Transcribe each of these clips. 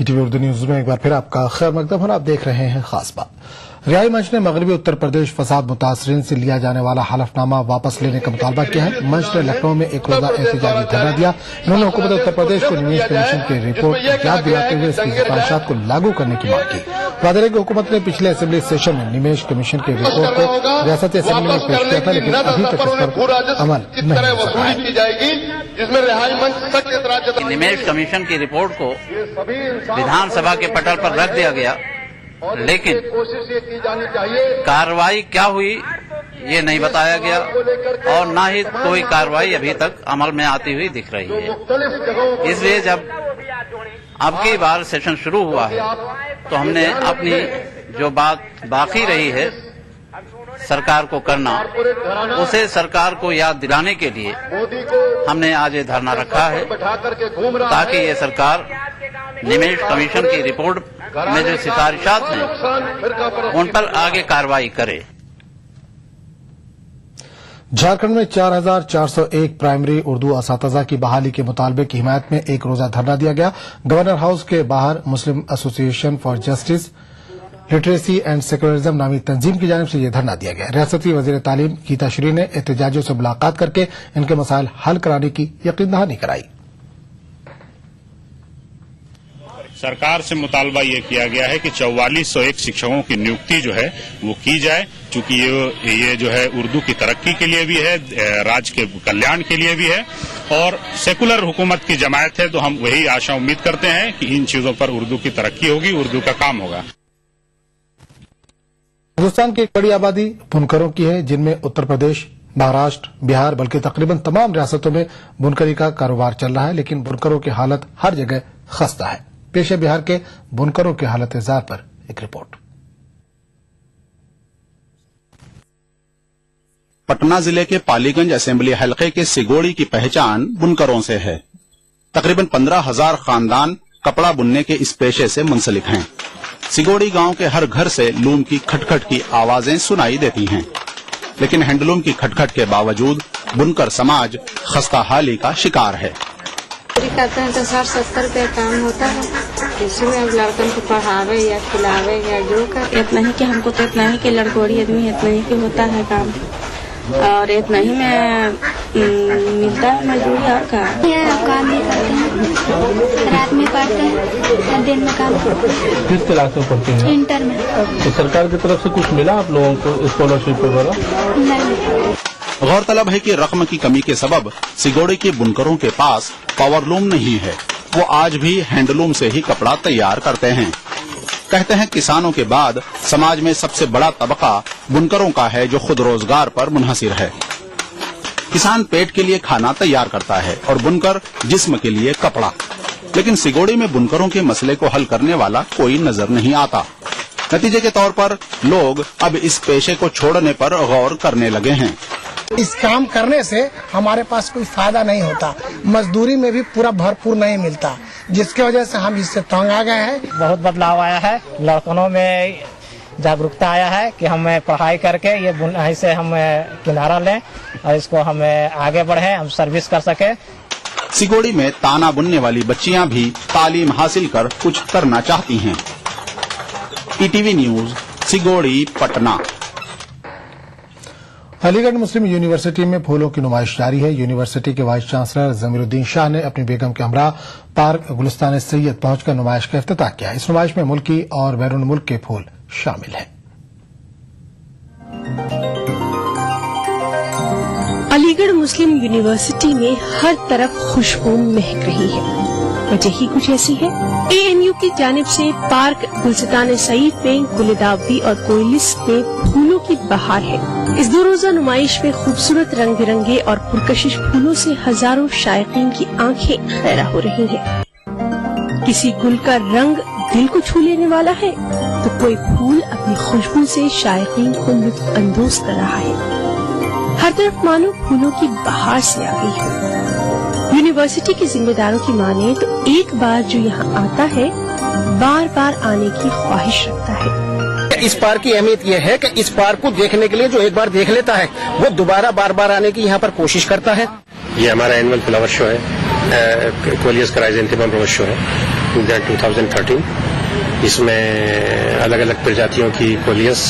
ETV Urdu news में एक बार फिर आपका खैर मकदम और आप देख रहे हैं खास बात। रिहाई मंच ने मगरबी उत्तर प्रदेश फसाद मुतासरीन से लिया जाने वाला हलफनामा वापस लेने का मुतालबा किया है। मंच ने लखनऊ में एक रोजा एहतजाजी धरना दिया। इन्होंने हुकूमत उत्तर प्रदेश को निवेश कमीशन की रिपोर्ट याद दिलाते हुए इसकी सिफारिशात को लागू करने की मांग की। वादे रहे कि हुकूमत ने पिछले असेंबली सेशन में निवेश कमीशन की रिपोर्ट को रियासती असेंबली में पेश किया था, लेकिन अभी तक इस पर अमल नहीं हुआ। निवेश कमीशन की रिपोर्ट को विधानसभा के पटल पर रख दिया गया, लेकिन कार्रवाई क्या हुई ये नहीं बताया गया और न ही कोई कार्रवाई अभी तक अमल में आती हुई दिख रही है। इसलिए जब अब की बार सेशन शुरू हुआ है तो हमने अपनी जो बात बाकी रही है सरकार को करना, उसे सरकार को याद दिलाने के लिए हमने आज ये धरना रखा है, ताकि ये सरकार निवेश कमीशन की रिपोर्ट में जो सिफारिशात हैं उन पर आगे कार्रवाई करे। झारखंड में 4,401 प्राइमरी उर्दू असातिज़ा की बहाली के मुतालबे की हिमायत में एक रोजा धरना दिया गया। गवर्नर हाउस के बाहर Muslim association for justice literacy and secularism नामी तंजीम की जानिब से यह धरना दिया गया। रियासती वजीर तालीम गीता श्री ने एहतजाजियों से मुलाकात करके इनके मसाइल हल कराने की यकीन दहानी कराई। सरकार से मुतालबा ये किया गया है कि 4401 शिक्षकों की नियुक्ति जो है वो की जाए, चूंकि ये जो है उर्दू की तरक्की के लिए भी है, राज्य के कल्याण के लिए भी है और सेकुलर हुकूमत की जमायत है, तो हम वही आशा उम्मीद करते हैं कि इन चीजों पर उर्दू की तरक्की होगी, उर्दू का काम होगा। हिंदुस्तान की एक बड़ी आबादी बुनकरों की है, जिनमें उत्तर प्रदेश, महाराष्ट्र, बिहार बल्कि तकरीबन तमाम रियासतों में बुनकरी का कारोबार चल रहा है, लेकिन बुनकरों की हालत हर जगह खस्ता है। पेश है बिहार के बुनकरों की हालत जार पर एक रिपोर्ट। पटना जिले के पालीगंज असेंबली हलके के सिगोड़ी की पहचान बुनकरों से है। तकरीबन 15,000 खानदान कपड़ा बुनने के इस पेशे से मुंसलिक हैं। सिगोड़ी गांव के हर घर से लूम की खटखट की आवाजें सुनाई देती हैं, लेकिन हैंडलूम की खटखट के बावजूद बुनकर समाज खस्ताहाली का शिकार है। करते हैं तो 60-70 रुपये काम होता है, इसमें अब लड़कन को पढ़ावे या खिलावे या जो कर, इतना ही कि हमको तो इतना ही कि लड़कोड़ी आदमी इतना ही कि होता है काम और इतना ही में मिलता है मजदूरी और काम भी करते हैं, रात में पढ़ते हैं, दिन में काम। किस क्लास में पढ़ते हैं? इंटर में। तो सरकार की तरफ से कुछ मिला आप लोगों को स्कॉलरशिप वगैरह? नहीं। गौरतलब है कि रकम की कमी के सबब सिगोड़ी के बुनकरों के पास पावरलूम नहीं है। वो आज भी हैंडलूम से ही कपड़ा तैयार करते हैं। कहते हैं किसानों के बाद समाज में सबसे बड़ा तबका बुनकरों का है, जो खुद रोजगार पर मुनहसिर है। किसान पेट के लिए खाना तैयार करता है और बुनकर जिस्म के लिए कपड़ा, लेकिन सिगोड़ी में बुनकरों के मसले को हल करने वाला कोई नजर नहीं आता। नतीजे के तौर पर लोग अब इस पेशे को छोड़ने पर गौर करने लगे हैं। इस काम करने से हमारे पास कोई फायदा नहीं होता, मजदूरी में भी पूरा भरपूर नहीं मिलता, जिसकी वजह से हम इससे तंग आ गए हैं। बहुत बदलाव आया है, लड़कों में जागरूकता आया है कि हम पढ़ाई करके ये बुनाई से हम किनारा लें और इसको हम आगे बढ़े, हम सर्विस कर सके। सिगोड़ी में ताना बुनने वाली बच्चियां भी तालीम हासिल कर कुछ करना चाहती हैं। ETV news, Sigori, Patna. Aligarh Muslim university में फूलों की नुमाइश जारी है। यूनिवर्सिटी के वाइस चांसलर जमीरुद्दीन शाह ने अपनी बेगम के हमरा पार्क गुलिस्तान सैयद पहुंचकर नुमाइश का इफ्तिताह किया। इस नुमाइश में मुल्की और बैरून मुल्क के फूल शामिल हैं। अलीगढ़ मुस्लिम यूनिवर्सिटी में हर तरफ खुशबू महक रही है। वजह ही कुछ ऐसी है। एएनयू की जानिब से पार्क गुलिस्तान सईद में गुलदावरी और कोयलिस में फूलों की बहार है। इस 2 रोजा नुमाइश में खूबसूरत रंग बिरंगे और पुरकशिश फूलों से हजारों शायकीन की आंखें खैरा हो रही हैं। किसी गुल का रंग दिल को छू लेने वाला है तो कोई फूल अपनी खुशबू से शायकीन को लुत्फ अंदोज कर रहा है। हर तरफ मानो फूलों की बहार से आ गई है। यूनिवर्सिटी के जिम्मेदारों की माने तो एक बार जो यहाँ आता है बार बार आने की ख्वाहिश रखता है। इस पार्क की अहमियत यह है कि इस पार्क को देखने के लिए जो एक बार देख लेता है वो दोबारा बार बार आने की यहाँ पर कोशिश करता है। ये हमारा एनुअल फ्लावर शो है, कोलियस क्राइजेंथेमम रोज शो है। 2013। इसमें अलग अलग प्रजातियों की कोलियस,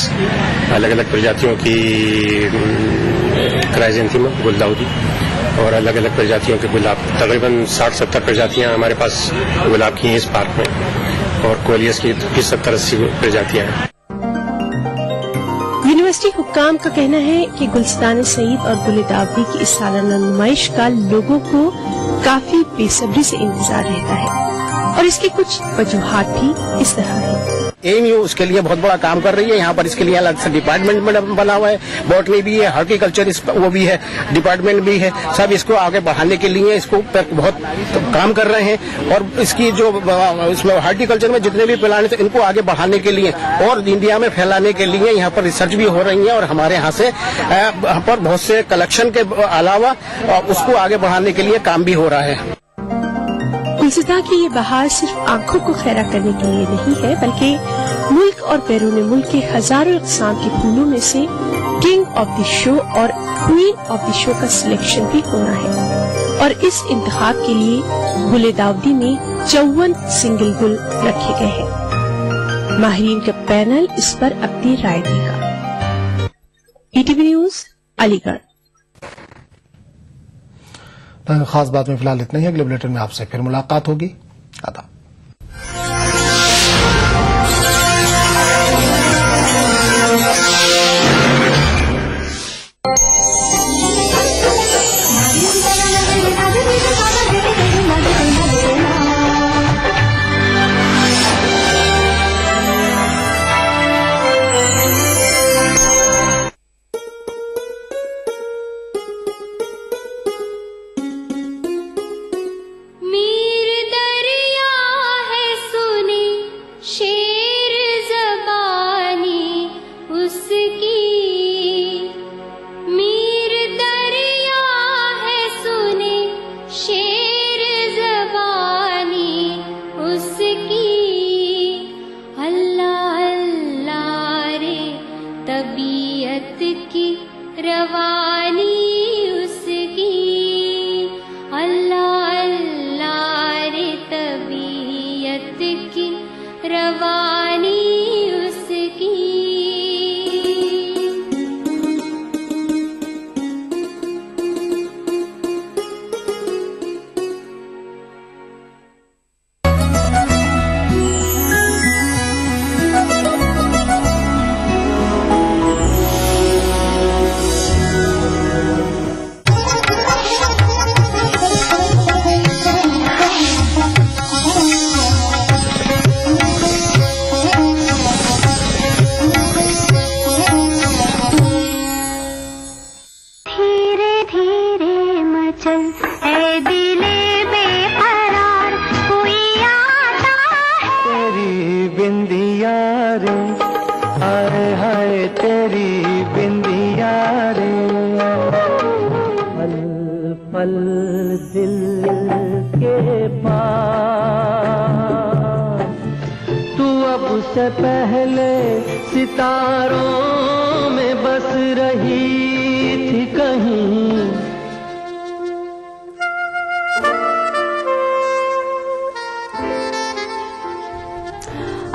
अलग अलग प्रजातियों की क्राइजेंथेमम गुलदाउदी और अलग अलग प्रजातियों के गुलाब, तकरीबन 60-70 प्रजातियां हमारे पास गुलाब की हैं इस पार्क में, और कोलियस की 70-80 प्रजातियां हैं। यूनिवर्सिटी हुक्काम का कहना है कि गुलस्तान सईद और गुलिदावदी की इस सालाना नुमाइश का लोगों को काफी बेसब्री से इंतजार रहता है, और इसकी कुछ वजूहात भी इस तरह है। ANU उसके लिए बहुत बड़ा काम कर रही है। यहाँ पर इसके लिए अलग से डिपार्टमेंट बना हुआ है, बॉटनी भी है, हॉर्टिकल्चर वो भी है, डिपार्टमेंट भी है। सब इसको आगे बढ़ाने के लिए इसको बहुत काम कर रहे हैं, और इसकी जो इसमें हॉर्टिकल्चर में जितने भी प्लांट हैं इनको आगे बढ़ाने के लिए और इंडिया में फैलाने के लिए यहाँ पर रिसर्च भी हो रही है, और हमारे यहाँ से यहाँ पर बहुत से कलेक्शन के अलावा उसको आगे बढ़ाने के लिए काम भी हो रहा है। गुलसिता की ये बहार सिर्फ आंखों को खैरा करने के लिए नहीं है, बल्कि मुल्क और बैरून मुल्क के हजारों इक़साम के फूलों में से किंग ऑफ द शो और क्वीन ऑफ द शो का सिलेक्शन भी होना है, और इस इंतखाब के लिए गुलिदावदी में 54 सिंगल गुल रखे गए हैं। माहिरीन का पैनल इस पर अपनी राय देगा। ETV news, Aligarh. खास बात में फिलहाल इतना ही। अगले बुलेटिन में आपसे फिर मुलाकात होगी। आदाब।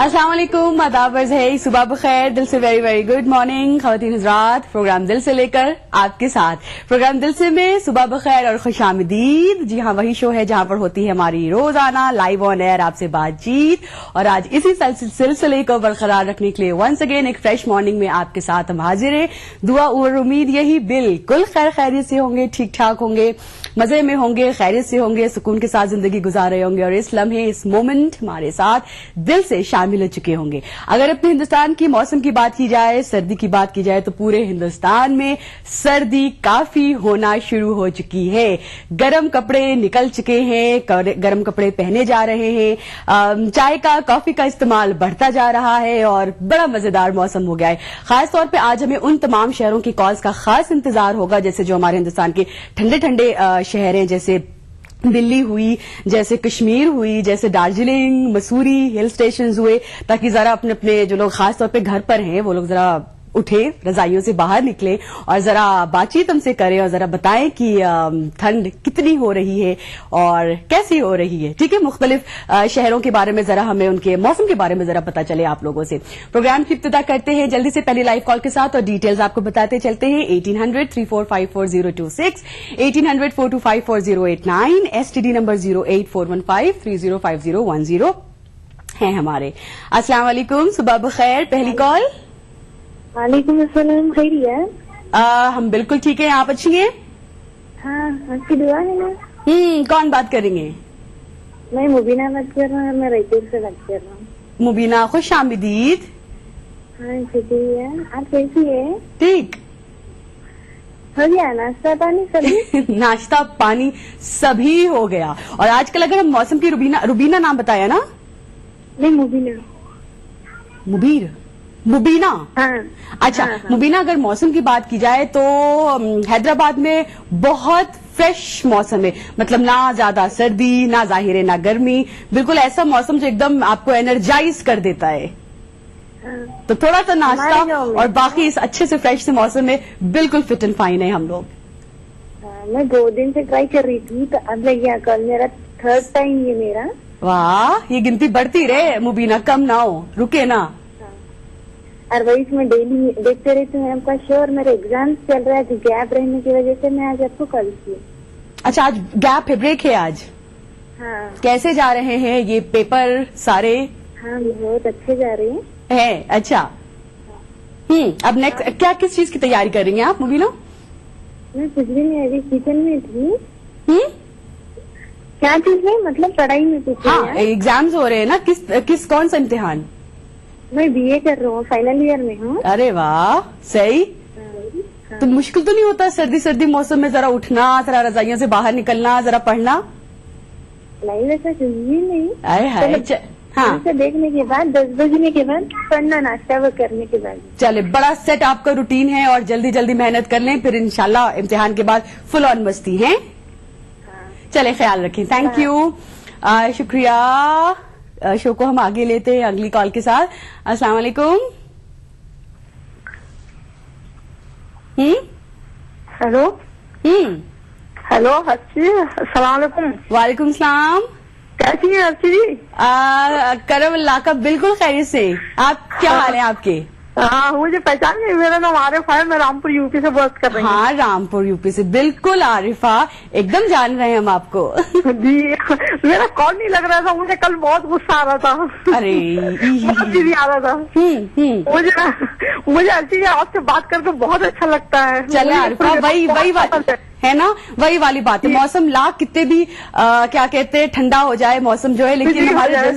अस्सलामुअलैकुम, आदाब अर्ज़ है, सुबह बखैर, दिल से वेरी वेरी गुड मॉर्निंग ख़वातीन हज़रात। प्रोग्राम दिल से लेकर आपके साथ प्रोग्राम दिल से में सुबह बखैर और खुशामदीद। जी हाँ, वही शो है जहां पर होती है हमारी रोजाना लाइव ऑन एयर आपसे बातचीत, और आज इसी सिलसिले को बरकरार रखने के लिए वंस अगेन एक फ्रेश मॉर्निंग में आपके साथ हम हाजिर हैं। दुआ और उम्मीद यही बिल्कुल खैरियत से होंगे, ठीक ठाक होंगे, मजे में होंगे, खैरियत से होंगे, सुकून के साथ जिंदगी गुजार रहे होंगे, और इस लम्हे इस मोमेंट हमारे साथ दिल से शामिल हो चुके होंगे। अगर अपने हिंदुस्तान की मौसम की बात की जाए, सर्दी की बात की जाए, तो पूरे हिंदुस्तान में सर्दी काफी होना शुरू हो चुकी है। गर्म कपड़े निकल चुके हैं, गर्म कपड़े पहने जा रहे हैं, चाय का कॉफी का इस्तेमाल बढ़ता जा रहा है, और बड़ा मजेदार मौसम हो गया है। खास तौर पे आज हमें उन तमाम शहरों की कॉल्स का खास इंतजार होगा, जैसे जो हमारे हिंदुस्तान के ठंडे ठंडे शहर हैं, जैसे दिल्ली हुई, जैसे कश्मीर हुई, जैसे दार्जिलिंग, मसूरी हिल स्टेशंस हुए, ताकि जरा अपने अपने जो लोग खास तौर पे घर पर हैं वो लोग जरा उठे, रजाइयों से बाहर निकले और जरा बातचीत हमसे करें और जरा बताएं कि ठंड कितनी हो रही है और कैसी हो रही है। ठीक है, मुख्तलिफ शहरों के बारे में जरा हमें उनके मौसम के बारे में जरा पता चले आप लोगों से। प्रोग्राम की इब्तिदा करते हैं जल्दी से पहली लाइव कॉल के साथ और डिटेल्स आपको बताते चलते हैं। 1800-345-4026, 1800-425-4089, STD नंबर 08415305010 है हमारे। अस्सलाम वालेकुम, सुबह बखैर। पहली कॉल। वालेकुम अस्सलाम, खैरियत? हम बिल्कुल ठीक है, आप अच्छी हैं? हाँ, आपकी दुआ है ना। कौन बात करेंगे? मैं मुबीना बात कर रहा हूँ, मैं रायपुर से बात कर रहा हूँ। मुबीना, खुश आमदीद। हाँ शुक्रिया, आप कैसी है? ठीक। हो गया नाश्ता पानी सभी? नाश्ता पानी सभी हो गया। और आजकल अगर हम मौसम की रुबीना नाम बताया ना? नहीं, मुबीना। मुबीना। हाँ। अच्छा, हाँ, हाँ। मुबीना, अगर मौसम की बात की जाए तो हैदराबाद में बहुत फ्रेश मौसम है, मतलब ना ज्यादा सर्दी ना जाहिर ना गर्मी, बिल्कुल ऐसा मौसम जो एकदम आपको एनर्जाइज कर देता है। हाँ। तो थोड़ा सा नाश्ता और बाकी इस अच्छे से फ्रेश से मौसम में बिल्कुल फिट एंड फाइन है हम लोग। मैं 2 दिन से ट्राई कर रही थी तो अब लग गया कल, मेरा 3rd टाइम ये मेरा। वाह, ये गिनती बढ़ती रहे मुबीना, कम ना हो, रुके ना। और वही मैं डेली देखते रहती हूँ आपका शो और मेरे एग्जाम चल रहा है तो गैप रहने की वजह से मैं आज आपको कॉल की। अच्छा, आज गैप है, ब्रेक है आज? हाँ। कैसे जा रहे हैं ये पेपर सारे? हाँ, बहुत अच्छे जा रहे हैं। अच्छा। अब नेक्स्ट क्या किस चीज की तैयारी कर रही हैं आप मुबीना? मैं कुछ भी नहीं, अभी किचन में थी। क्या चीज में, मतलब पढ़ाई में कुछ? हाँ, एग्जाम्स हो रहे हैं ना, किस कौन सा इम्तिहान? मैं BA कर रहा हूँ, फाइनल ईयर में हूँ। अरे वाह, सही। हाँ। तो मुश्किल तो नहीं होता सर्दी मौसम में जरा उठना, जरा रजाइयों से बाहर निकलना, जरा पढ़ना? नहीं, वैसा कुछ भी नहीं। आए हाय। हाँ, देखने के बाद 10 बजने के बाद पढ़ना, नाश्ता वो करने के बाद। चले, बड़ा सेट आपका रूटीन है और जल्दी मेहनत कर लें, फिर इंशाल्लाह इम्तिहान के बाद फुल ऑन मस्ती है। चले, ख्याल रखें। थैंक यू, शुक्रिया। शो को हम आगे लेते हैं अगली कॉल के साथ। अस्सलाम वालेकुम। हेलो। हेलो हर्षी, अस्सलाम वालेकुम। वालेकुम सलाम। कैसी हैं हर्षी जी? करम अल्लाह का, बिल्कुल खैरियत से। आप क्या हाल है आपके? हाँ, मुझे पहचान नहीं, मेरा नाम आरिफा है, मैं रामपुर यूपी से बात कर रही हूँ। हाँ, रामपुर यूपी से, बिल्कुल आरिफा, एकदम जान रहे हैं हम आपको। जी, मेरा कॉल नहीं लग रहा था, मुझे कल बहुत गुस्सा आ रहा था। अरे भी आ रहा था। मुझे हर्षी जी आपसे बात करके बहुत अच्छा लगता है। चले आरिफा, वही बात है ना, वही वाली बात है। मौसम लाख कितने भी क्या कहते हैं ठंडा हो जाए मौसम जो है, लेकिन हमारे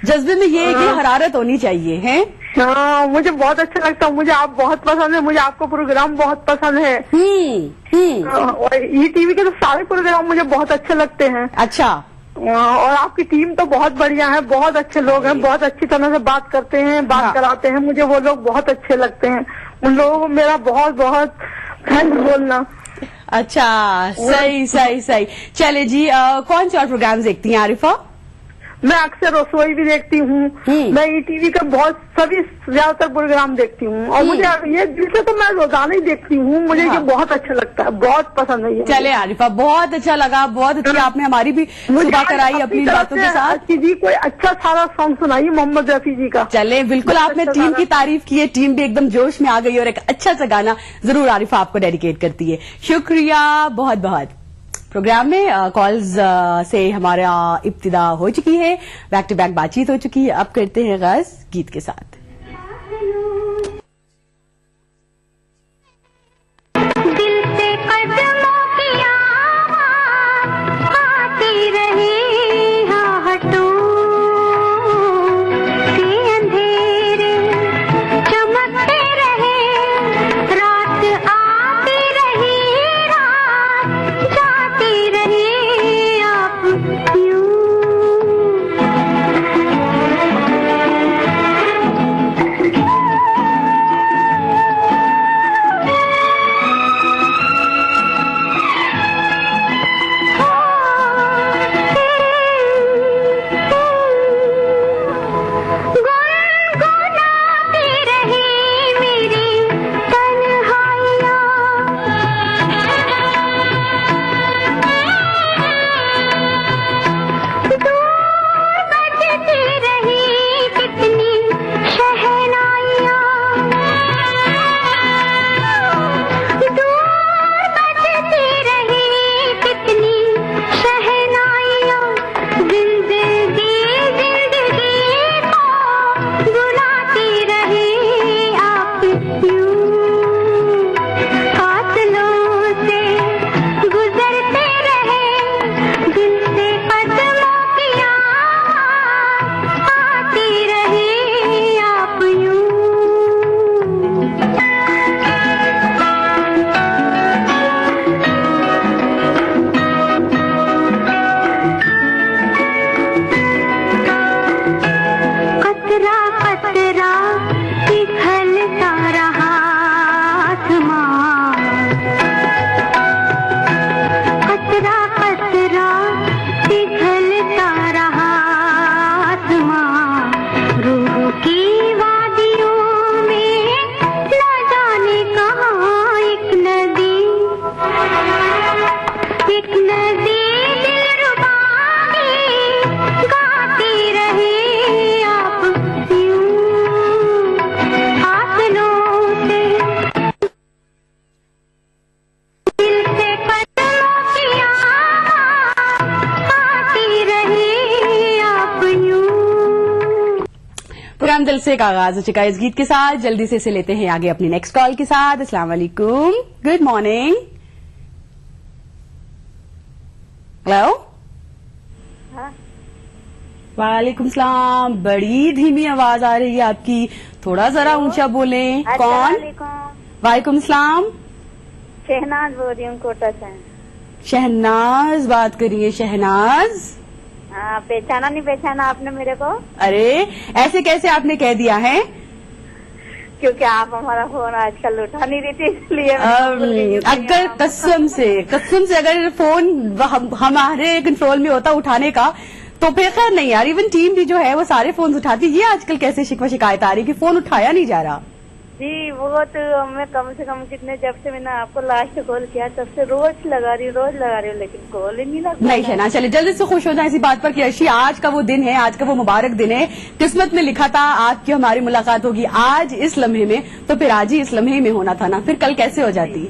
जज्बे में ये है कि हरारत होनी चाहिए है। हाँ, मुझे बहुत अच्छा लगता है, मुझे आप बहुत पसंद है, मुझे आपका प्रोग्राम बहुत पसंद है। और ETV के तो सारे प्रोग्राम मुझे बहुत अच्छे लगते हैं। अच्छा। और आपकी टीम तो बहुत बढ़िया है, बहुत अच्छे लोग हैं, बहुत अच्छी तरह से बात करते हैं, बात कराते हैं, मुझे वो लोग बहुत अच्छे लगते हैं। उन लोगों को मेरा बहुत बहुत थैंक्स बोलना। अच्छा, सही। चले जी, कौन से और प्रोग्राम देखती हैं आरिफा? मैं अक्सर रसोई भी देखती हूँ, मैं ETV का बहुत सभी ज्यादातर प्रोग्राम देखती हूँ और मुझे ये दिल से तो मैं रोजाना ही देखती हूँ, मुझे ये बहुत अच्छा लगता है, बहुत पसंद है ये। चले आरिफा, बहुत अच्छा लगा, बहुत अच्छी आपने हमारी भी सुबह कराई अपनी बातों के साथ। जी, कोई अच्छा सारा सॉन्ग सुनाइए मोहम्मद रफी जी का। चले, बिल्कुल, आपने टीम की तारीफ की है, टीम भी एकदम जोश में आ गई और एक अच्छा सा गाना जरूर आरिफा आपको डेडिकेट करती है। शुक्रिया बहुत बहुत। प्रोग्राम में कॉल्स से हमारा इब्तिदा हो चुकी है, बैक टू बैक बातचीत हो चुकी है। अब करते हैं आगाज गीत के साथ। दिल से कदमों की आवाज़ आती रही, हटो से अंधेरे चमकते रहे, रात आती रही, रात जाती रही, आप यूं प्रोग्राम दिल से का आगाज हो चुका है इस गीत के साथ। जल्दी से इसे लेते हैं आगे अपनी नेक्स्ट कॉल के साथ। अस्सलाम वालेकुम, गुड मॉर्निंग। हेलो, वालेकुम सलाम। बड़ी धीमी आवाज आ रही है आपकी, थोड़ा जरा ऊंचा बोलें। कौन? वालेकुम सलाम। शहनाज बोल रही हूँ कोटा से। शहनाज बात करिए। शहनाज, हाँ, पहचाना नहीं पहचाना आपने मेरे को? अरे ऐसे कैसे आपने कह दिया है? क्योंकि आप हमारा फोन आजकल उठा नहीं रही थी, इसलिए अगर कसम से अगर फोन हमारे कंट्रोल में होता उठाने का तो फिर खैर नहीं यार, इवन टीम भी जो है वो सारे फोन उठाती। ये आजकल कैसे शिकवा शिकायत आ रही कि फोन उठाया नहीं जा रहा? जी वो तो मैं कम से कम कितने, जब से मैंने आपको लास्ट कॉल किया तब से रोज लगा रही हूँ, लेकिन कॉल ही नहीं लगता। नहीं शहनाज, चलिए जल्दी से खुश हो जाए इसी बात पर कि अर्शी आज का वो दिन है, आज का वो मुबारक दिन है। किस्मत में लिखा था आपकी हमारी मुलाकात होगी आज इस लम्हे में, तो फिर आज ही इस लम्हे में होना था ना, फिर कल कैसे हो जाती?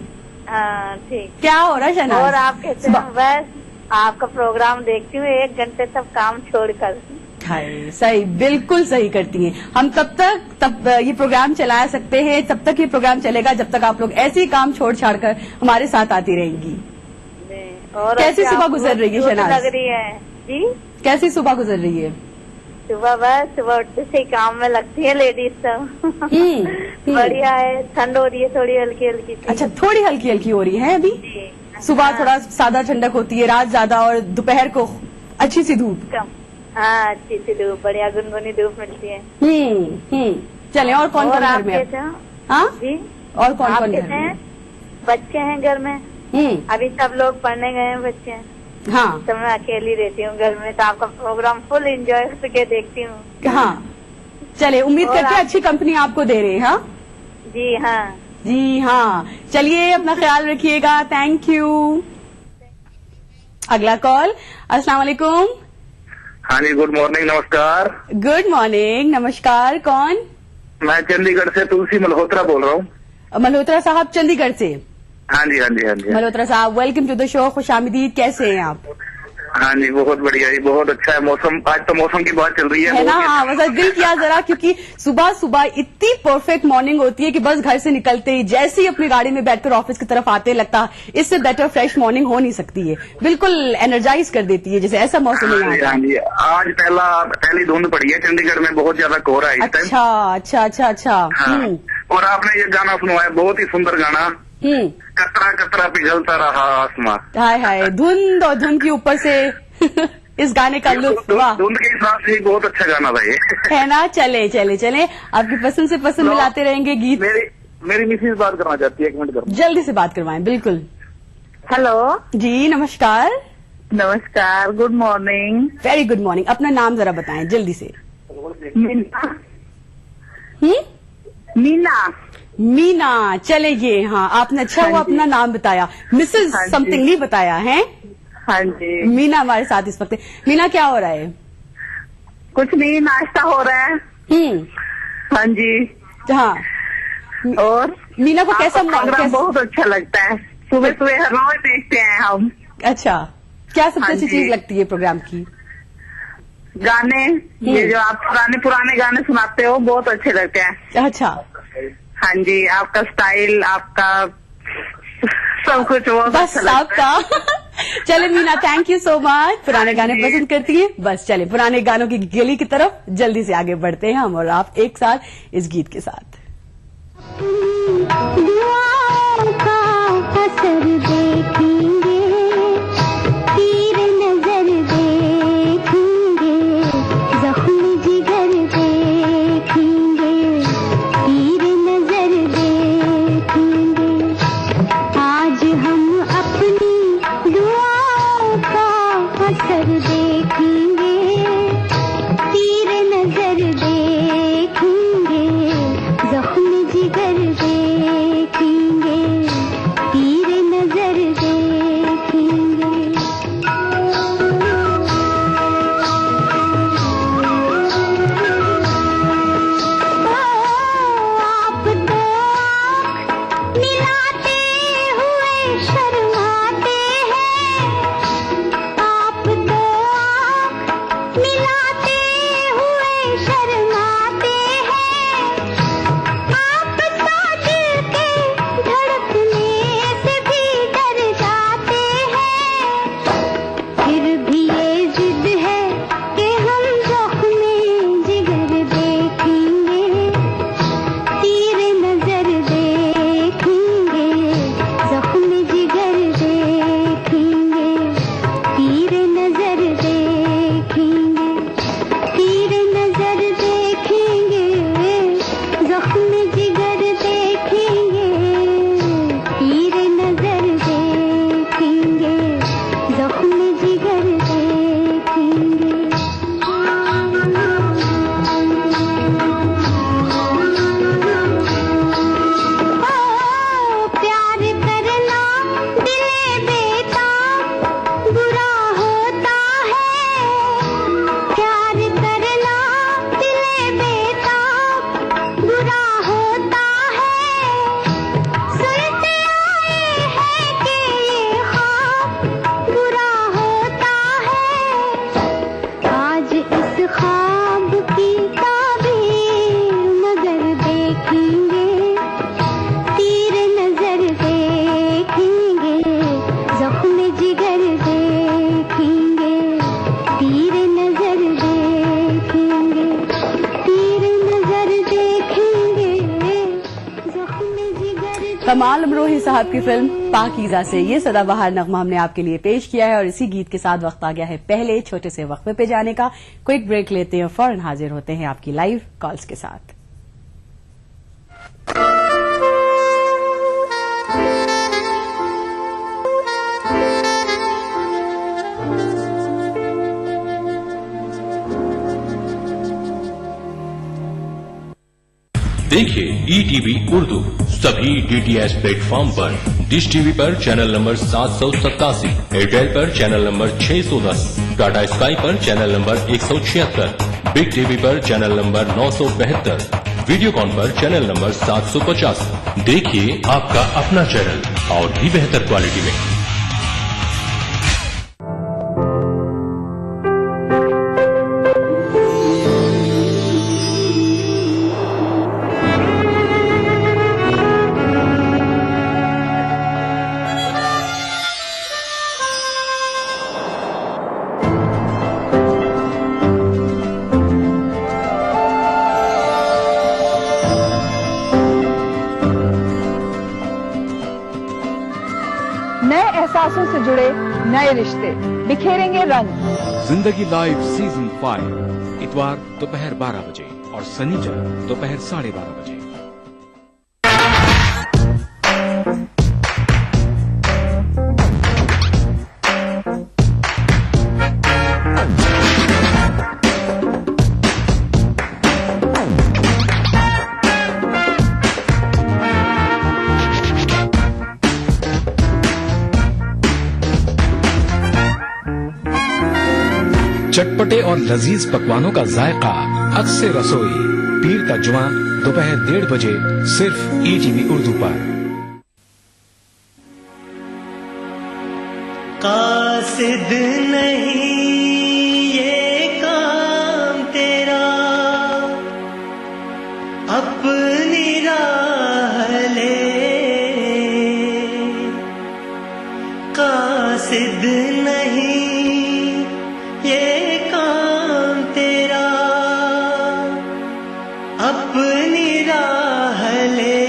हाँ ठीक। क्या हो रहा है शहनाज? और आप कहते हैं बस आपका प्रोग्राम देखती हूँ 1 घंटे सब काम छोड़कर। सही, बिल्कुल सही करती हैं। हम तब ये प्रोग्राम चला सकते हैं, तब तक ये प्रोग्राम चलेगा जब तक आप लोग ऐसे ही काम छोड़ छाड़ कर हमारे साथ आती रहेंगी। और कैसी सुबह गुजर रही है शहनाज? लग रही है जी। कैसी सुबह गुजर रही है? सुबह उठते से काम में लगती है लेडीज सब। बढ़िया है, ठंड हो रही है थोड़ी हल्की हल्की। अच्छा, थोड़ी हल्की हल्की हो रही है अभी। सुबह थोड़ा सादा ठंडक होती है, रात ज्यादा, और दोपहर को अच्छी सी धूप। हाँ, अच्छी सी धूप, बढ़िया गुनगुनी धूप मिलती है। चले, और कौन कौन घर में? हाँ जी, और कौन कौन घर में? बच्चे हैं घर में, अभी सब लोग पढ़ने गए हैं बच्चे। हाँ, तो मैं अकेली रहती हूँ घर में, तो आपका प्रोग्राम फुल एंजॉय करके देखती हूँ। हाँ, चले, उम्मीद करते हैं अच्छी कंपनी आपको दे रहे हैं। हाँ जी, हाँ जी हाँ, चलिए अपना ख्याल रखिएगा, थैंक यू। अगला कॉल। अस्सलाम वालेकुम। हाँ जी, गुड मॉर्निंग, नमस्कार। गुड मॉर्निंग, नमस्कार। कौन? मैं चंडीगढ़ से तुलसी मल्होत्रा बोल रहा हूँ। मल्होत्रा साहब चंडीगढ़ से? हाँ जी हाँ जी हाँ जी। मल्होत्रा साहब, वेलकम टू द शो, खुशामदीद। कैसे हैं आप? हाँ जी, बहुत बढ़िया जी, बहुत अच्छा है मौसम। आज तो मौसम की बात चल रही है ना? हाँ, बस दिल किया जरा, क्योंकि सुबह सुबह इतनी परफेक्ट मॉर्निंग होती है कि बस घर से निकलते ही जैसे ही अपनी गाड़ी में बैठकर ऑफिस की तरफ आते लगता इससे बेटर फ्रेश मॉर्निंग हो नहीं सकती है। बिल्कुल एनर्जाइज कर देती है, जैसे ऐसा मौसम है यहाँ। हाँ जी, आज पहली धुंध पड़ी है चंडीगढ़ में, बहुत ज्यादा कोहरा है इस टाइम। अच्छा अच्छा अच्छा। और आपने ये गाना सुनवाया, बहुत ही सुंदर गाना, कतरा कतरा पिघलता रहा आसमां। हाय हाय, धुंध और धुंध के ऊपर से इस गाने का लुत्फ, वाह। धुंध के हिसाब से बहुत अच्छा गाना था ये, है ना? चले चले चले, आपकी पसंद से पसंद मिलाते रहेंगे गीत। मेरी मिसेज बात करना चाहती है, 1 मिनट करो। जल्दी से बात करवाएं, बिल्कुल। हेलो जी, नमस्कार। नमस्कार, good morning. Very good morning. अपना नाम जरा बताएं जल्दी से। मीना। मीना, चले ये, हाँ आपने अच्छा हुआ अपना नाम बताया, मिसेज समथिंग नहीं बताया है। हाँ जी, मीना हमारे साथ इस वक्त। मीना, क्या हो रहा है? कुछ नहीं, नाश्ता हो रहा है। हाँ जी, हाँ। और मीना को कैसा बहुत अच्छा लगता है, सुबह सुबह हर रोज देखते हैं हम। अच्छा, क्या सबसे अच्छी चीज लगती है प्रोग्राम की? गाने, ये जो आप पुराने गाने सुनाते हो बहुत अच्छे लगते हैं। अच्छा, हाँ जी, आपका स्टाइल, आपका सब कुछ वो बस आपका। चले Meena, thank you so much. पुराने गाने पसंद करती हैं? बस चले पुराने गानों की गली की तरफ जल्दी से आगे बढ़ते हैं हम और आप एक साथ इस गीत के साथ। दुआओं का असर देखेंगे, तीर नजर देखेंगे, जख्म जिगर देखेंगे, तीर नजर देखेंगे। आज हम अपनी दुआओं का असर देखेंगे, तीर नजर देखेंगे, जख्म जिगर देखेंगे, तीर नजर देखेंगे। आप तो आँख मिलाते हुए शर्माते हैं, आप तो आँख मिलाते हुए शर्माते कमाल अमरोही साहब की फिल्म पाकीज़ा से ये सदाबहार नगमा हमने आपके लिए पेश किया है और इसी गीत के साथ वक्त आ गया है पहले छोटे से वक्फे पे जाने का। क्विक ब्रेक लेते हैं, फौरन हाजिर होते हैं आपकी लाइव कॉल्स के साथ। देखिए ETV उर्दू सभी DTH प्लेटफॉर्म पर। डिश टीवी पर चैनल नंबर 787, एयरटेल पर चैनल नंबर 610, टाटा स्काई पर चैनल नंबर 176, बिग टीवी पर चैनल नंबर 972, वीडियोकॉन पर चैनल नंबर 750। देखिए आपका अपना चैनल और भी बेहतर क्वालिटी में। नए एहसासों से जुड़े नए रिश्ते बिखेरेंगे रंग। जिंदगी लाइव सीजन 5 इतवार दोपहर 12 बजे और शनिवार दोपहर 12:30 बजे। चटपटे और लजीज पकवानों का जायका अक्से रसोई, पीर का जुमा दोपहर 1:30 बजे सिर्फ ETV उर्दू पर। कासिद नहीं ये काम तेरा, अपनी राह ले। कासिद नहीं ये काम तेरा, अपनी राह ले।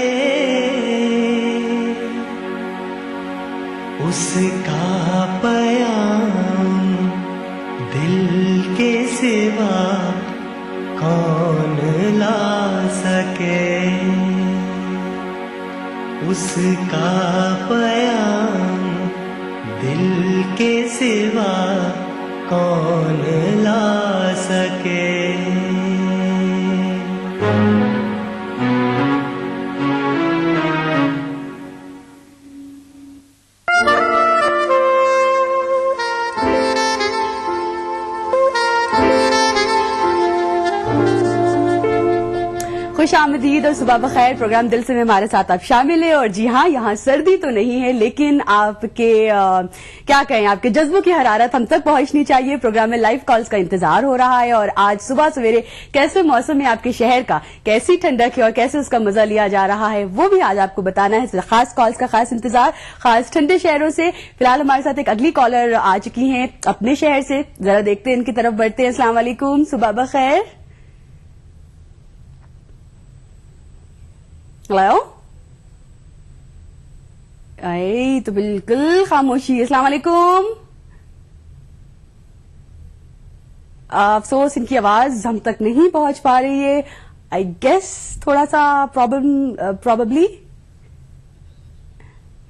उसका पयाम दिल के सिवा कौन ला सके। उसका पयाम दिल के सिवा कौन ला सके। खुश आमदीद और सुबह बखैर। प्रोग्राम दिल से में हमारे साथ आप शामिल हैं और जी हाँ, यहाँ सर्दी तो नहीं है लेकिन आपके क्या कहें, आपके जज्बों की हरारत हम तक पहुंचनी चाहिए। प्रोग्राम में लाइव कॉल्स का इंतजार हो रहा है और आज सुबह सवेरे कैसे मौसम है आपके शहर का, कैसी ठंडक है और कैसे उसका मजा लिया जा रहा है, वो भी आज आपको बताना है। खास कॉल्स का खास इंतजार, खास ठंडे शहरों से। फिलहाल हमारे साथ एक अगली कॉलर आ चुकी है अपने शहर से, जरा देखते हैं इनकी तरफ बढ़ते हैं। अस्सलाम वालेकुम, सुबह बखैर। हेलो, आई तो बिल्कुल खामोशी। अस्सलाम वालेकुम। अफसोस इनकी आवाज हम तक नहीं पहुंच पा रही है। आई गेस थोड़ा सा प्रॉबली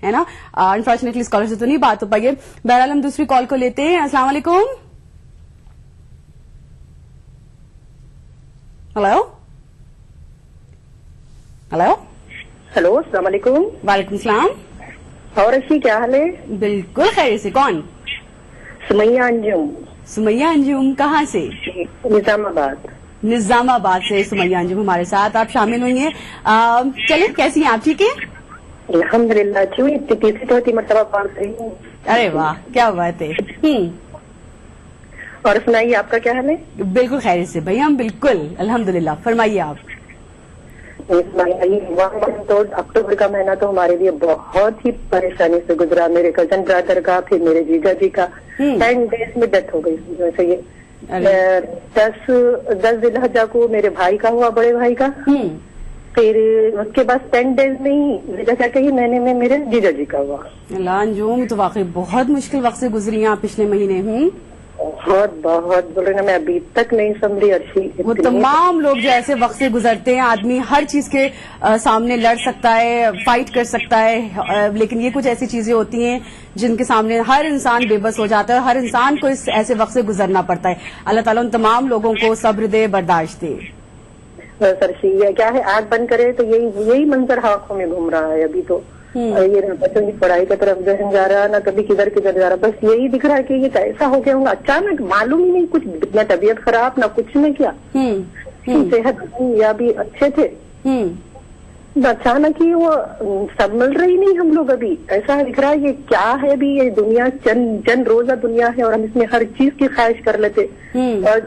है ना। अनफॉर्चुनेटली स्कॉलर से तो नहीं बात हो पाई है। बहरहाल हम दूसरी कॉल को लेते हैं। अस्सलाम वालेकुम। हेलो हेलो हेलो, अस्सलाम वालेकुम। वालेकुम सलाम। और अच्छी, क्या हाल है? बिल्कुल खैर से। कौन? सुमैया अंजुम। सुमैया अंजुम कहाँ से? निजामाबाद। निजामाबाद से सुमैया अंजुम हमारे साथ आप शामिल हुई हैं। चलिए, कैसी हैं आप? ठीक है अल्हम्दुलिल्लाह। अच्छी, तीसरी चौथी मरतबा कॉल करी हूँ। अरे वाह, क्या बात है। और सुनाइए, आपका क्या हाल है? बिल्कुल खैर से भैया, हम बिल्कुल अल्हम्दुलिल्लाह। फरमाइए आप। तो अक्टूबर का महीना तो हमारे लिए बहुत ही परेशानी से गुजरा। मेरे कजन ब्रदर का, फिर मेरे जीजा जी का 10 डेज में डेथ हो गई। वैसे ये 10 जिलहज्जा को मेरे भाई का हुआ, बड़े भाई का। फिर उसके बाद 10 डेज में ही मेरा क्या कही महीने में मेरे जीजा जी का हुआ। अल्लाह अंजुम, तो वाकई बहुत मुश्किल वक्त से गुजरी हैं आप पिछले महीने। बहुत बोले ना, मैं अभी तक नहीं संभली अर्शी। वो तमाम लोग जो ऐसे वक्त से गुजरते हैं, आदमी हर चीज के सामने लड़ सकता है, फाइट कर सकता है, लेकिन ये कुछ ऐसी चीजें होती हैं जिनके सामने हर इंसान बेबस हो जाता है, हर इंसान को इस ऐसे वक्त से गुजरना पड़ता है। अल्लाह ताला उन तमाम लोगों को सब्र दे, बर्दाश्त दे। सरशी ये क्या है, आग बंद करे तो यही मंजर आंखों में घूम रहा है अभी तो। ये ना बच्चों की पढ़ाई की तरफ जहन जा रहा, ना कभी किधर किधर जा रहा, बस यही दिख रहा है कि ये कैसा हो गया होगा। अचानक मालूम ही नहीं कुछ, ना तबीयत खराब ना कुछ में क्या, सेहत या भी अच्छे थे, अचानक ही वो सब मिल रही नहीं हम लोग। अभी ऐसा दिख रहा है ये क्या है, अभी ये दुनिया चंद रोजा दुनिया है और हम इसमें हर चीज की ख्वाहिश कर लेते और